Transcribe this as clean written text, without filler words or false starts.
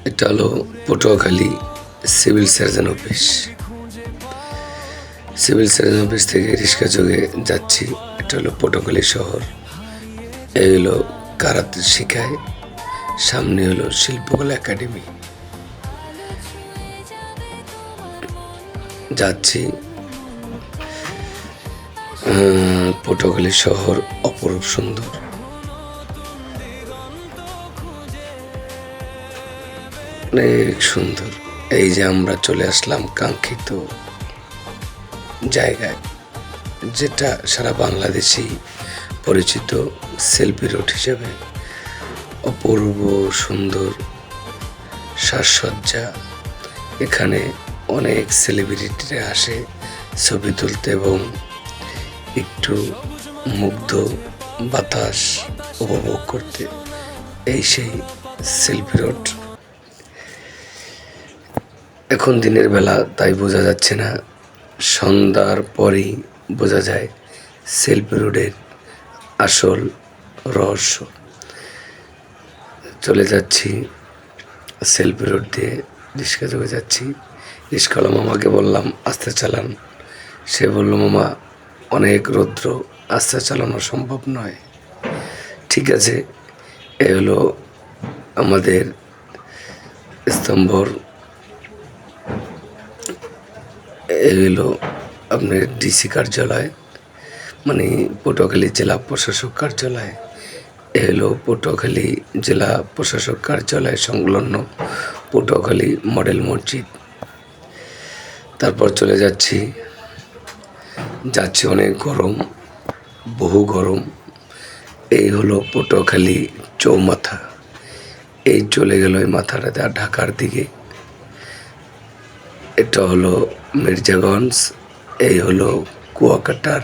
এটা হলো Patuakhali civil surgeon office. Civil surgeon office থেকে রিক্সা যোগে যাচ্ছি। এটা হলো পটুয়াখালী শহর। এই হলো কারাতে শিখায়, সামনে হলো শিল্পকলা একাডেমি। যাচ্ছি। পটুয়াখালী শহর অপরূপ সুন্দর, অনেক সুন্দর। এই যে আমরা চলে আসলাম কাঙ্ক্ষিত জায়গায়, যেটা সারা বাংলাদেশি পরিচিত সেলফি রোড হিসেবে। অপূর্ব সুন্দর সাজসজ্জা। এখানে অনেক সেলিব্রিটিরা আসে ছবি তুলতে এবং একটু মুগ্ধ বাতাস উপভোগ করতে। এই সেই সেলফি রোড। এখন দিনের বেলা, তাই বোঝা যাচ্ছে না। সন্ধ্যার পরেই বোঝা যায় সেলফি রোডের আসল রহস্য। চলে যাচ্ছি সেলফি রোড দিয়ে, রিক্সা যোগে যাচ্ছি। রিক্সাওয়ালা মামাকে বললাম আস্তে চালান। সে বলল, মামা অনেক রৌদ্র, আস্তে চালানো সম্ভব নয়। ঠিক আছে। এ হলো আমাদের স্তম্ভর, এ হলো আপনার ডিসি কার্যালয়, মানে পটুয়াখালী জেলা প্রশাসক কার্যালয়। এ হলো পটুয়াখালী জেলা প্রশাসক কার্যালয় সংলগ্ন পটুয়াখালী মডেল মসজিদ। তারপর চলে যাচ্ছি অনেক গরম, বহু গরম। এই হলো পটুয়াখালী চৌমাথা। এই চলে গেল এই মাথাটা ঢাকার দিকে। এটা হলো মির্জাগঞ্জ। এই হলো কুয়াকাটার